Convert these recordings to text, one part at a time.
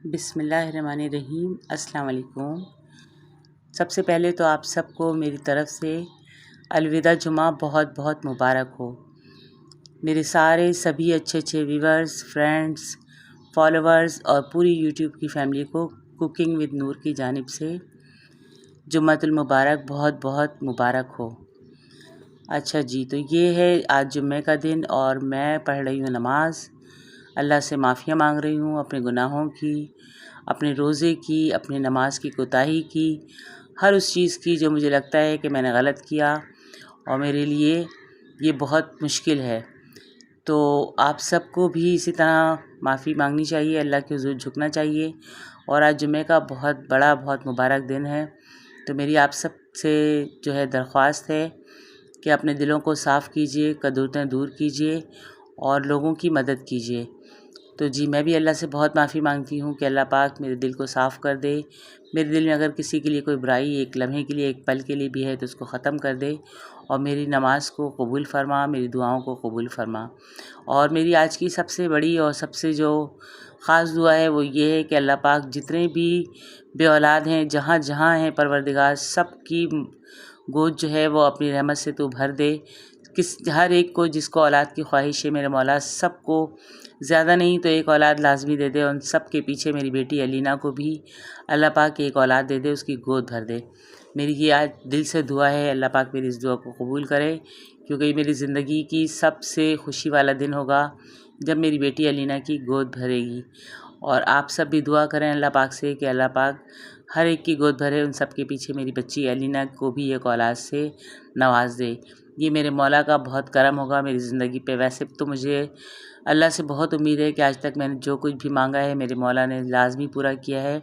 बिस्मिल्लाहिर्रहमानिर्रहीम। अस्सलाम वालेकुम। सबसे पहले तो आप सबको मेरी तरफ़ से अलविदा जुमा बहुत बहुत मुबारक हो। मेरे सारे सभी अच्छे व्यूवर्स, फ्रेंड्स, फॉलोवर्स और पूरी यूट्यूब की फैमिली को कुकिंग विद नूर की जानिब से जुम्मतुल मुबारक बहुत बहुत मुबारक हो। अच्छा जी, तो ये है आज जुम्मे का दिन और मैं पढ़ रही हूँ नमाज़। अल्लाह से माफ़िया मांग रही हूँ अपने गुनाहों की, अपने रोज़े की, अपनी नमाज की कोताही की, हर उस चीज़ की जो मुझे लगता है कि मैंने गलत किया और मेरे लिए ये बहुत मुश्किल है। तो आप सबको भी इसी तरह माफ़ी मांगनी चाहिए, अल्लाह के हुज़ूर झुकना चाहिए। और आज जुम्मे का बहुत बड़ा बहुत मुबारक दिन है। तो मेरी आप सब से जो है दरख्वास्त है कि अपने दिलों को साफ़ कीजिए, कदूरतें दूर कीजिए और लोगों की मदद कीजिए। तो जी, मैं भी अल्लाह से बहुत माफ़ी मांगती हूँ कि अल्लाह पाक मेरे दिल को साफ़ कर दे। मेरे दिल में अगर किसी के लिए कोई बुराई एक लम्हे के लिए, एक पल के लिए भी है तो उसको ख़त्म कर दे और मेरी नमाज़ को कबूल फ़रमा, मेरी दुआओं को कबूल फ़रमा। और मेरी आज की सबसे बड़ी और सबसे जो ख़ास दुआ है वो ये है कि अल्लाह पाक जितने भी बे औलाद हैं, जहाँ जहाँ हैं परवरदिगार, सब की गोद जो है वो अपनी रहमत से तू भर दे। हर एक को जिसको औलाद की ख्वाहिश है मेरे मौला, सबको ज़्यादा नहीं तो एक औलाद लाजमी दे दे। उन सब के पीछे मेरी बेटी अलीना को भी अल्लाह पाक एक औलाद दे दे, उसकी गोद भर दे। मेरी ये आज दिल से दुआ है, अल्लाह पाक मेरी इस दुआ को कबूल करे, क्योंकि ये मेरी ज़िंदगी की सबसे खुशी वाला दिन होगा जब मेरी बेटी अलीना की गोद भरेगी। और आप सब भी दुआ करें अल्लाह पाक से कि अल्लाह पाक हर एक की गोद भरे, उन सब के पीछे मेरी बच्ची अलीना को भी एक औलाद से नवाज़ दे। ये मेरे मौला का बहुत करम होगा मेरी ज़िंदगी पे। वैसे तो मुझे अल्लाह से बहुत उम्मीद है कि आज तक मैंने जो कुछ भी मांगा है मेरे मौला ने लाजमी पूरा किया है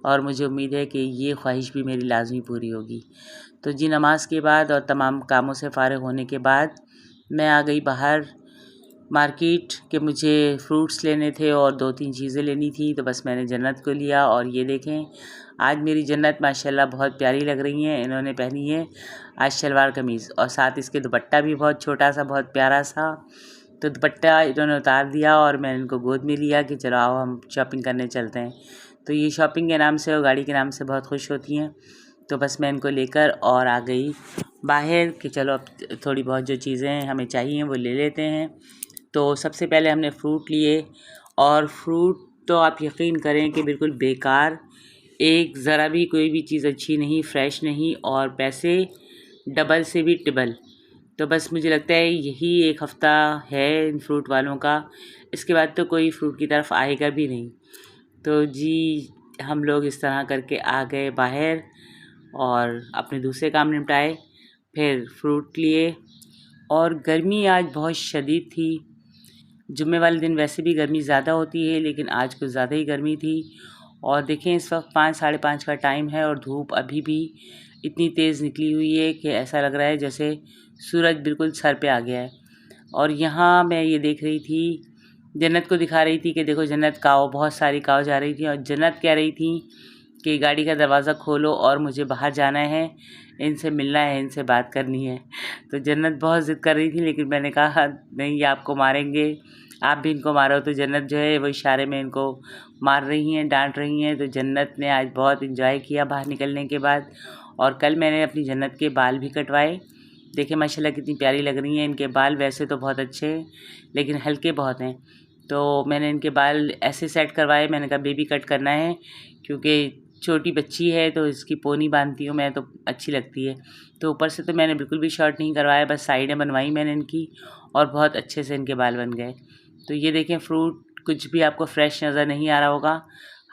और मुझे उम्मीद है कि ये ख्वाहिश भी मेरी लाजमी पूरी होगी। तो जी, नमाज के बाद और तमाम कामों से फ़ारिग होने के बाद मैं आ गई बाहर मार्केट कि मुझे फ्रूट्स लेने थे और 2-3 चीज़ें लेनी थी। तो बस मैंने जन्नत को लिया और ये देखें आज मेरी जन्नत माशाल्लाह बहुत प्यारी लग रही हैं। इन्होंने पहनी है आज शलवार कमीज़ और साथ इसके दुपट्टा भी बहुत छोटा सा, बहुत प्यारा सा। तो दुपट्टा इन्होंने उतार दिया और मैंने इनको गोद में लिया कि चलो आओ हम शॉपिंग करने चलते हैं। तो ये शॉपिंग के नाम से और गाड़ी के नाम से बहुत खुश होती हैं। तो बस मैं इनको लेकर और आ गई बाहर कि चलो अब थोड़ी बहुत जो चीज़ें हमें चाहिए वो ले लेते हैं। तो सबसे पहले हमने फ्रूट लिए और फ्रूट तो आप यकीन करें कि बिल्कुल बेकार, एक ज़रा भी कोई भी चीज़ अच्छी नहीं, फ्रेश नहीं और पैसे डबल से भी टिबल। तो बस मुझे लगता है यही एक हफ़्ता है इन फ्रूट वालों का, इसके बाद तो कोई फ्रूट की तरफ आएगा भी नहीं। तो जी, हम लोग इस तरह करके आ गए बाहर और अपने दूसरे काम निपटाए, फिर फ्रूट लिए। और गर्मी आज बहुत शदीद थी। जुम्मे वाले दिन वैसे भी गर्मी ज़्यादा होती है, लेकिन आज कुछ ज़्यादा ही गर्मी थी। और देखें इस वक्त 5 साढ़े 5 का टाइम है और धूप अभी भी इतनी तेज़ निकली हुई है कि ऐसा लग रहा है जैसे सूरज बिल्कुल सर पे आ गया है। और यहाँ मैं ये देख रही थी, जन्नत को दिखा रही थी कि देखो जन्नत, काऊ, बहुत सारी काऊ जा रही थी और जन्नत कह रही थी कि गाड़ी का दरवाज़ा खोलो और मुझे बाहर जाना है, इनसे मिलना है, इनसे बात करनी है। तो जन्नत बहुत ज़िद कर रही थी, लेकिन मैंने कहा नहीं, ये आपको मारेंगे, आप भी इनको मारो। तो जन्नत जो है वो इशारे में इनको मार रही हैं, डांट रही हैं। तो जन्नत ने आज बहुत इंजॉय किया बाहर निकलने के बाद। और कल मैंने अपनी जन्नत के बाल भी कटवाए। देखिए माशाल्लाह कितनी प्यारी लग रही हैं इनके बाल। वैसे तो बहुत अच्छे हैं लेकिन हल्के बहुत हैं। तो मैंने इनके बाल ऐसे सेट करवाए, मैंने कहा बेबी कट करना है क्योंकि छोटी बच्ची है तो इसकी पोनी बांधती हूँ मैं तो अच्छी लगती है। तो ऊपर से तो मैंने बिल्कुल भी शॉर्ट नहीं करवाया, बस साइडें बनवाई मैंने इनकी और बहुत अच्छे से इनके बाल बन गए। तो ये देखें, फ्रूट कुछ भी आपको फ्रेश नज़र नहीं आ रहा होगा,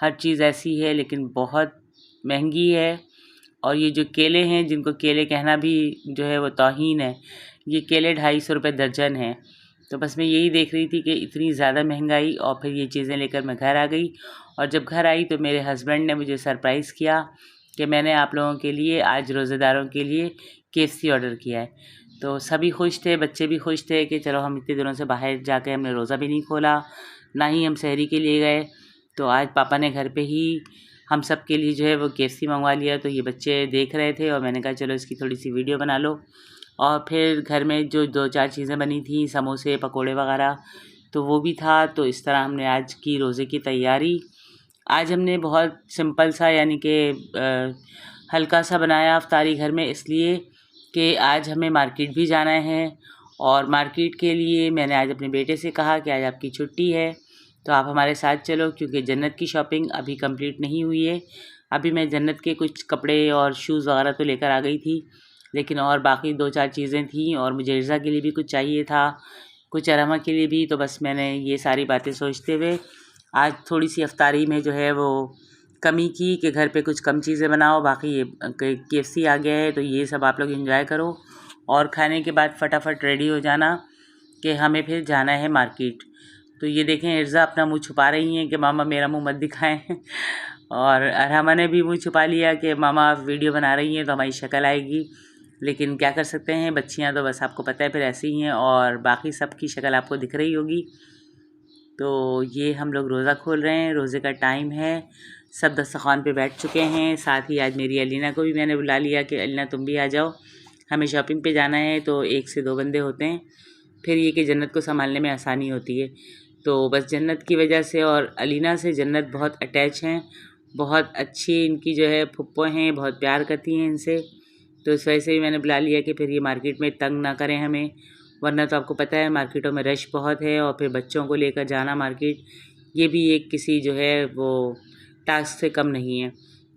हर चीज़ ऐसी है लेकिन बहुत महंगी है। और ये जो केले हैं, जिनको केले कहना भी जो है वो तौहीन है, ये केले 250 रुपये दर्जन हैं। तो बस मैं यही देख रही थी कि इतनी ज़्यादा महंगाई, और फिर ये चीज़ें लेकर मैं घर आ गई। और जब घर आई तो मेरे हस्बैंड ने मुझे सरप्राइज़ किया कि मैंने आप लोगों के लिए आज रोज़ेदारों के लिए KFC ऑर्डर किया है। तो सभी खुश थे, बच्चे भी खुश थे कि चलो हम इतने दिनों से बाहर जाके हमने रोज़ा भी नहीं खोला, ना ही हम सहरी के लिए गए। तो आज पापा ने घर पे ही हम सब के लिए जो है वो KFC मंगवा लिया। तो ये बच्चे देख रहे थे और मैंने कहा चलो इसकी थोड़ी सी वीडियो बना लो। और फिर घर में जो 2-4 चीज़ें बनी थी, समोसे, पकोड़े वगैरह, तो वो भी था। तो इस तरह हमने आज की रोज़े की तैयारी। आज हमने बहुत सिंपल सा यानी कि हल्का सा बनाया अफ्तारी घर में, इसलिए कि आज हमें मार्केट भी जाना है। और मार्केट के लिए मैंने आज अपने बेटे से कहा कि आज आपकी छुट्टी है तो आप हमारे साथ चलो, क्योंकि जन्नत की शॉपिंग अभी कंप्लीट नहीं हुई है। अभी मैं जन्नत के कुछ कपड़े और शूज़ वगैरह तो लेकर आ गई थी, लेकिन और बाकी 2-4 चीज़ें थीं और मुझे इर्ज़ा के लिए भी कुछ चाहिए था, कुछ अरमा के लिए भी। तो बस मैंने ये सारी बातें सोचते हुए आज थोड़ी सी अफ्तारी में जो है वो कमी की कि घर पे कुछ कम चीज़ें बनाओ। बाकी ये KFC आ गया है तो ये सब आप लोग एंजॉय करो और खाने के बाद फटाफट रेडी हो जाना कि हमें फिर जाना है मार्केट। तो ये देखें इर्ज़ा अपना मुंह छुपा रही हैं कि मामा मेरा मुंह मत दिखाएं और अरमा ने भी मुंह छुपा लिया कि मामा आप वीडियो बना रही हैं तो हमारी शक्ल आएगी। लेकिन क्या कर सकते हैं, बच्चियां तो बस आपको पता है फिर ऐसी ही हैं और बाकी सब की शक्ल आपको दिख रही होगी। तो ये हम लोग रोज़ा खोल रहे हैं, रोज़े का टाइम है, सब दस्तरख़्वान पे बैठ चुके हैं। साथ ही आज मेरी अलीना को भी मैंने बुला लिया कि अलीना तुम भी आ जाओ, हमें शॉपिंग पे जाना है। तो 1 से 2 बंदे होते हैं, फिर ये कि जन्नत को संभालने में आसानी होती है। तो बस जन्नत की वजह से और अलीना से जन्नत बहुत अटैच हैं, बहुत अच्छी इनकी जो है फुप्पो हैं, बहुत प्यार करती हैं इनसे। तो इस वजह से भी मैंने बुला लिया कि फिर ये मार्केट में तंग ना करें हमें, वरना तो आपको पता है मार्केटों में रश बहुत है और फिर बच्चों को लेकर जाना मार्केट, ये भी एक किसी जो है वो टास्क से कम नहीं है।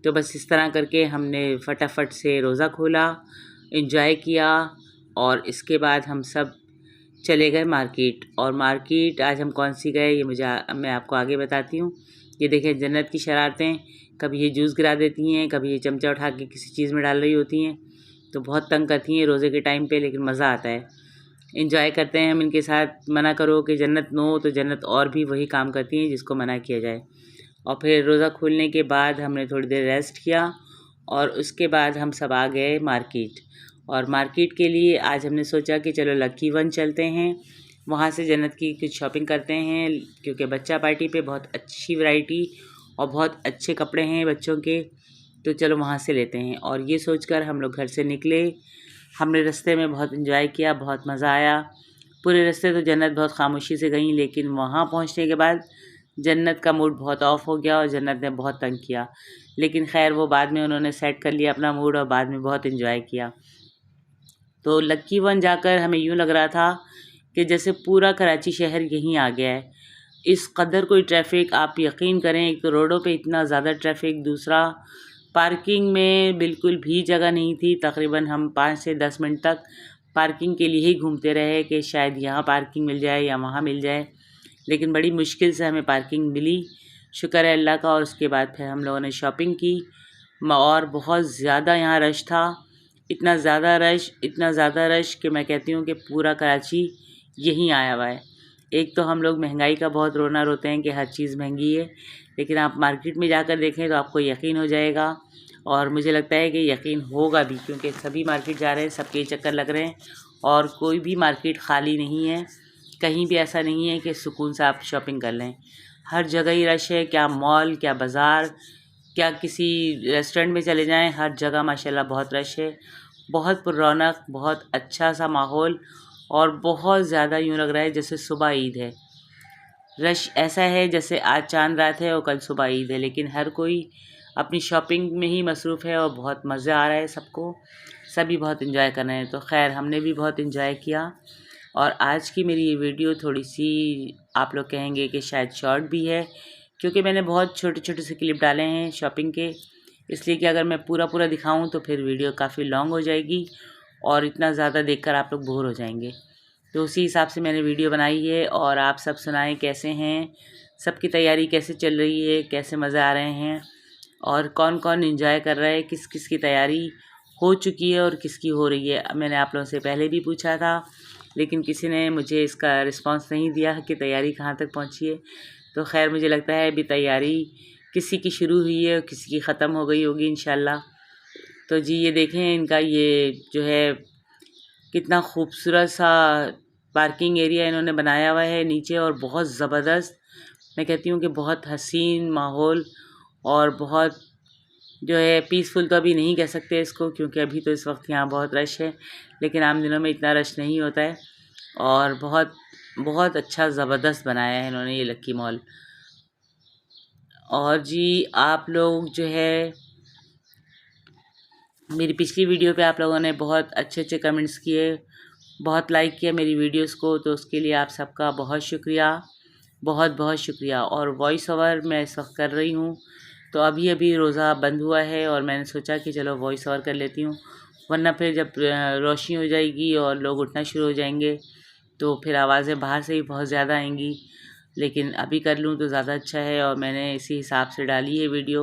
तो बस इस तरह करके हमने फटाफट से रोज़ा खोला, एंजॉय किया और इसके बाद हम सब चले गए मार्केट। और मार्केट आज हम कौन सी गए ये मैं आपको आगे बताती हूँ। ये देखें जन्नत की शरारतें, कभी ये जूस गिरा देती हैं, कभी ये चमचा उठा के किसी चीज़ में डाल रही होती हैं, तो बहुत तंग करती हैं रोज़े के टाइम पे, लेकिन मज़ा आता है, एंजॉय करते हैं हम इनके साथ। मना करो कि जन्नत नो, तो जन्नत और भी वही काम करती हैं जिसको मना किया जाए। और फिर रोज़ा खोलने के बाद हमने थोड़ी देर रेस्ट किया और उसके बाद हम सब आ गए मार्केट। और मार्केट के लिए आज हमने सोचा कि चलो लकी वन चलते हैं, वहाँ से जन्नत की कुछ शॉपिंग करते हैं, क्योंकि बच्चा पार्टी पे बहुत अच्छी वैरायटी और बहुत अच्छे कपड़े हैं बच्चों के, तो चलो वहाँ से लेते हैं। और ये सोचकर हम लोग घर से निकले। हमने रास्ते में बहुत एंजॉय किया, बहुत मज़ा आया। पूरे रास्ते तो जन्नत बहुत खामोशी से गई, लेकिन वहाँ पहुँचने के बाद जन्नत का मूड बहुत ऑफ हो गया और जन्नत ने बहुत तंग किया। लेकिन खैर वो बाद में उन्होंने सेट कर लिया अपना मूड और बाद में बहुत एंजॉय किया। तो लक्की वन जाकर हमें यूँ लग रहा था कि जैसे पूरा कराची शहर यहीं आ गया है। इस कदर कोई ट्रैफिक, आप यकीन करें, एक तो रोडों पे इतना ज़्यादा ट्रैफिक, दूसरा पार्किंग में बिल्कुल भी जगह नहीं थी। तकरीबन हम 5 से 10 मिनट तक पार्किंग के लिए ही घूमते रहे कि शायद यहाँ पार्किंग मिल जाए या वहाँ मिल जाए, लेकिन बड़ी मुश्किल से हमें पार्किंग मिली, शुक्र है अल्लाह का। और उसके बाद फिर हम लोगों ने शॉपिंग की और बहुत ज़्यादा यहाँ रश था, इतना ज़्यादा रश कि मैं कहती हूँ कि पूरा कराची यहीं आया हुआ है। एक तो हम लोग महंगाई का बहुत रोना रोते हैं कि हर चीज़ महंगी है, लेकिन आप मार्केट में जाकर देखें तो आपको यकीन हो जाएगा। और मुझे लगता है कि यकीन होगा भी, क्योंकि सभी मार्केट जा रहे हैं, सबके चक्कर लग रहे हैं और कोई भी मार्केट खाली नहीं है। कहीं भी ऐसा नहीं है कि सुकून से आप शॉपिंग कर लें, हर जगह ही रश है। क्या मॉल, क्या बाज़ार, क्या किसी रेस्टोरेंट में चले जाएं, हर जगह माशाल्लाह बहुत रश है, बहुत पुररौनक, बहुत अच्छा सा माहौल और बहुत ज़्यादा यूँ लग रहा है जैसे सुबह ईद है। रश ऐसा है जैसे आज चांद रात है और कल सुबह ईद है, लेकिन हर कोई अपनी शॉपिंग में ही मसरूफ़ है और बहुत मज़ा आ रहा है सबको, सभी बहुत एंजॉय कर रहे हैं। तो खैर हमने भी बहुत एंजॉय किया। और आज की मेरी ये वीडियो थोड़ी सी आप लोग कहेंगे कि शायद शॉर्ट भी है, क्योंकि मैंने बहुत छोटे छोटे से क्लिप डाले हैं शॉपिंग के, इसलिए कि अगर मैं पूरा दिखाऊं तो फिर वीडियो काफ़ी लॉन्ग हो जाएगी और इतना ज़्यादा देखकर आप लोग बोर हो जाएंगे। तो उसी हिसाब से मैंने वीडियो बनाई है। और आप सब सुनाएं कैसे हैं, सबकी तैयारी कैसे चल रही है, कैसे मज़े आ रहे हैं और कौन कौन एंजॉय कर रहा है, किस किस की तैयारी हो चुकी है और किसकी हो रही है। मैंने आप लोगों से पहले भी पूछा था, लेकिन किसी ने मुझे इसका रिस्पांस नहीं दिया कि तैयारी कहाँ तक पहुँची है। तो खैर मुझे लगता है अभी तैयारी किसी की शुरू हुई है और किसी की ख़त्म हो गई होगी इंशाल्लाह। तो जी ये देखें इनका ये जो है कितना खूबसूरत सा पार्किंग एरिया इन्होंने बनाया हुआ है नीचे, और बहुत ज़बरदस्त, मैं कहती हूँ कि बहुत हसीन माहौल और बहुत जो है पीसफुल तो अभी नहीं कह सकते इसको, क्योंकि अभी तो इस वक्त यहाँ बहुत रश है, लेकिन आम दिनों में इतना रश नहीं होता है। और बहुत बहुत अच्छा ज़बरदस्त बनाया है इन्होंने ये लक्की मॉल। और जी आप लोग जो है मेरी पिछली वीडियो पे आप लोगों ने बहुत अच्छे अच्छे कमेंट्स किए, बहुत लाइक किया मेरी वीडियोस को, तो उसके लिए आप सबका बहुत शुक्रिया, बहुत बहुत शुक्रिया। और वॉइस ओवर मैं इस वक्त कर रही हूँ, तो अभी अभी रोज़ा बंद हुआ है और मैंने सोचा कि चलो वॉइस ओवर कर लेती हूँ, वरना फिर जब रोशनी हो जाएगी और लोग उठना शुरू हो जाएंगे तो फिर आवाज़ें बाहर से ही बहुत ज़्यादा आएंगी। लेकिन अभी कर लूँ तो ज़्यादा अच्छा है और मैंने इसी हिसाब से डाली है वीडियो।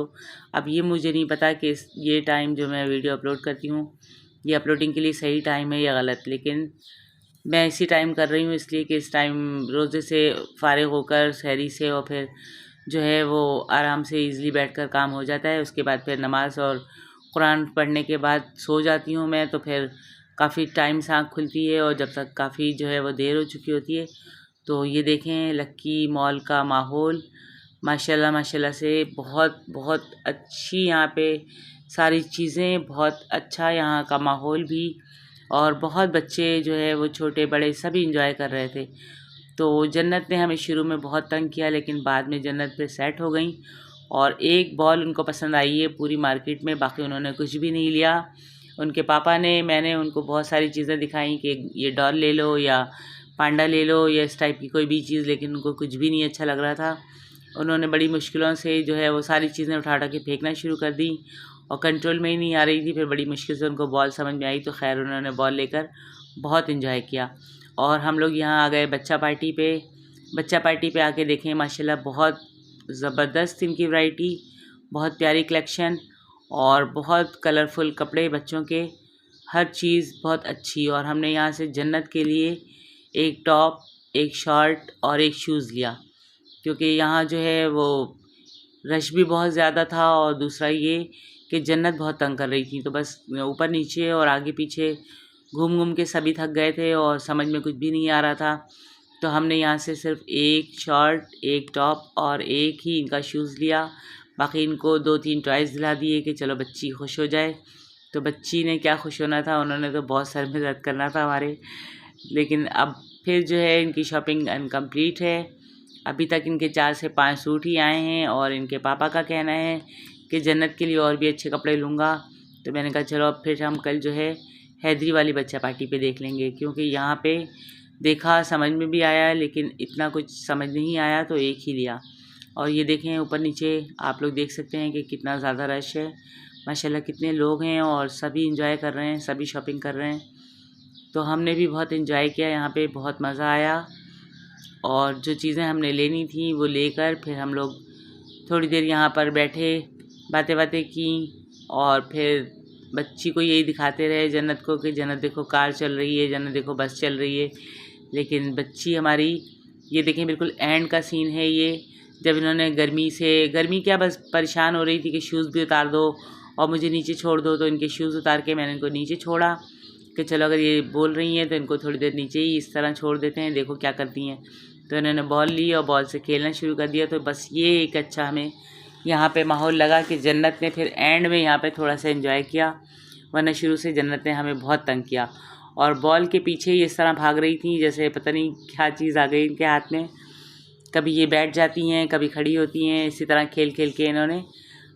अब ये मुझे नहीं पता कि ये टाइम जो मैं वीडियो अपलोड करती हूँ ये अपलोडिंग के लिए सही टाइम है या गलत, लेकिन मैं इसी टाइम कर रही हूँ इसलिए कि इस टाइम रोज़े से फ़ारिग होकर सहरी से और फिर जो है वो आराम से ईज़िली बैठकर काम हो जाता है। उसके बाद फिर नमाज़ और कुरान पढ़ने के बाद सो जाती हूँ मैं, तो फिर काफ़ी टाइम से आँख खुलती है और जब तक काफ़ी जो है वो देर हो चुकी होती है। तो ये देखें लक्की मॉल का माहौल माशाल्लाह माशाल्लाह से बहुत बहुत अच्छी यहाँ पे सारी चीज़ें, बहुत अच्छा यहाँ का माहौल भी, और बहुत बच्चे जो है वो छोटे बड़े सभी इंजॉय कर रहे थे। तो जन्नत ने हमें शुरू में बहुत तंग किया लेकिन बाद में जन्नत पे सेट हो गई और एक बॉल उनको पसंद आई है पूरी मार्केट में, बाकी उन्होंने कुछ भी नहीं लिया। उनके पापा ने मैंने उनको बहुत सारी चीज़ें दिखाई कि ये डॉल ले लो या पांडा ले लो या इस टाइप की कोई भी चीज़, लेकिन उनको कुछ भी नहीं अच्छा लग रहा था। उन्होंने बड़ी मुश्किलों से जो है वो सारी चीज़ें उठा उठा के फेंकना शुरू कर दी और कंट्रोल में ही नहीं आ रही थी। फिर बड़ी मुश्किल से उनको बॉल समझ में आई तो खैर उन्होंने बॉल लेकर बहुत इन्जॉय किया। और हम लोग यहाँ आ गए बच्चा पार्टी पे। बच्चा पार्टी पे आके देखें माशाल्लाह बहुत ज़बरदस्त इनकी वैरायटी, बहुत प्यारी कलेक्शन और बहुत कलरफुल कपड़े बच्चों के, हर चीज़ बहुत अच्छी। और हमने यहाँ से जन्नत के लिए एक टॉप, एक शर्ट और एक शूज़ लिया क्योंकि यहाँ जो है वो रश भी बहुत ज़्यादा था और दूसरा ये कि जन्नत बहुत तंग कर रही थी, तो बस ऊपर नीचे और आगे पीछे घूम घूम के सभी थक गए थे और समझ में कुछ भी नहीं आ रहा था। तो हमने यहाँ से सिर्फ एक शर्ट, एक टॉप और एक ही इनका शूज़ लिया। बाकी इनको 2-3 टॉयज़ दिला दिए कि चलो बच्ची खुश हो जाए। तो बच्ची ने क्या खुश होना था, उन्होंने तो बहुत सर में दर्द करना था हमारे। लेकिन अब फिर जो है इनकी शॉपिंग अनकम्प्लीट है। अभी तक इनके 4 से 5 सूट ही आए हैं और इनके पापा का कहना है कि जन्नत के लिए और भी अच्छे कपड़े लूँगा। तो मैंने कहा चलो अब फिर हम कल जो है हैदरी वाली बच्चा पार्टी पे देख लेंगे, क्योंकि यहाँ पे देखा समझ में भी आया लेकिन इतना कुछ समझ नहीं आया तो एक ही लिया। और ये देखें ऊपर नीचे आप लोग देख सकते हैं कि कितना ज़्यादा रश है, माशाल्लाह कितने लोग हैं और सभी इंजॉय कर रहे हैं, सभी शॉपिंग कर रहे हैं। तो हमने भी बहुत इंजॉय किया यहाँ पे, बहुत मज़ा आया। और जो चीज़ें हमने लेनी थी वो लेकर फिर हम लोग थोड़ी देर यहाँ पर बैठे, बातें बातें की और फिर बच्ची को यही दिखाते रहे जन्नत को कि जन्नत देखो कार चल रही है, जन्नत देखो बस चल रही है। लेकिन बच्ची हमारी, ये देखें बिल्कुल एंड का सीन है ये, जब इन्होंने गर्मी क्या बस परेशान हो रही थी कि शूज़ भी उतार दो और मुझे नीचे छोड़ दो, तो इनके शूज़ उतार के मैंने इनको नीचे छोड़ा कि चलो अगर ये बोल रही हैं तो इनको थोड़ी देर नीचे ही इस तरह छोड़ देते हैं, देखो क्या करती हैं। तो इन्होंने बॉल ली और बॉल से खेलना शुरू कर दिया। तो बस ये एक अच्छा हमें यहाँ पे माहौल लगा कि जन्नत ने फिर एंड में यहाँ पे थोड़ा सा एंजॉय किया, वरना शुरू से जन्नत ने हमें बहुत तंग किया। और बॉल के पीछे ही इस तरह भाग रही थी जैसे पता नहीं क्या चीज़ आ गई इनके हाथ में, कभी ये बैठ जाती हैं कभी खड़ी होती हैं, इसी तरह खेल खेल के इन्होंने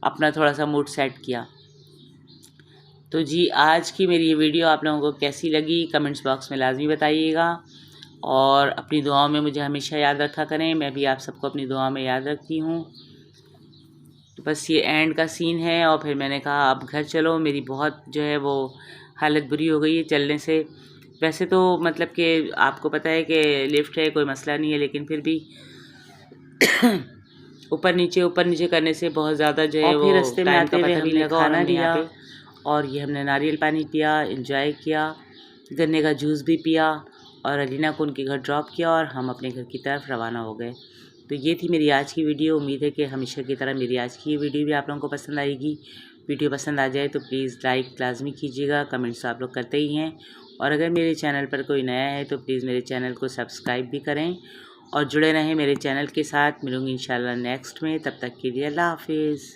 अपना थोड़ा सा मूड सेट किया। तो जी आज की मेरी ये वीडियो आप लोगों को कैसी लगी कमेंट्स बॉक्स में लाजमी बताइएगा और अपनी दुआओं में मुझे हमेशा याद रखा करें, मैं भी आप सबको अपनी दुआओं में याद रखती हूँ। तो बस ये एंड का सीन है और फिर मैंने कहा अब घर चलो, मेरी बहुत जो है वो हालत बुरी हो गई है चलने से। वैसे तो मतलब कि आपको पता है कि लिफ्ट है, कोई मसला नहीं है, लेकिन फिर भी ऊपर नीचे करने से बहुत ज़्यादा जो है वो रास्ते में आते हुए हमने खाना लिया और ये हमने नारियल पानी पिया, एंजॉय किया, गन्ने का जूस भी पिया और अलीना को उनके घर ड्रॉप किया और हम अपने घर की तरफ रवाना हो गए। तो ये थी मेरी आज की वीडियो। उम्मीद है कि हमेशा की तरह मेरी आज की ये वीडियो भी आप लोगों को पसंद आएगी। वीडियो पसंद आ जाए तो प्लीज़ लाइक लाजमी कीजिएगा, कमेंट्स आप लोग करते ही हैं। और अगर मेरे चैनल पर कोई नया है तो प्लीज़ मेरे चैनल को सब्सक्राइब भी करें और जुड़े रहें मेरे चैनल के साथ। मिलूँगी इंशाल्लाह नेक्स्ट में, तब तक के लिए अल्लाह हाफिज़।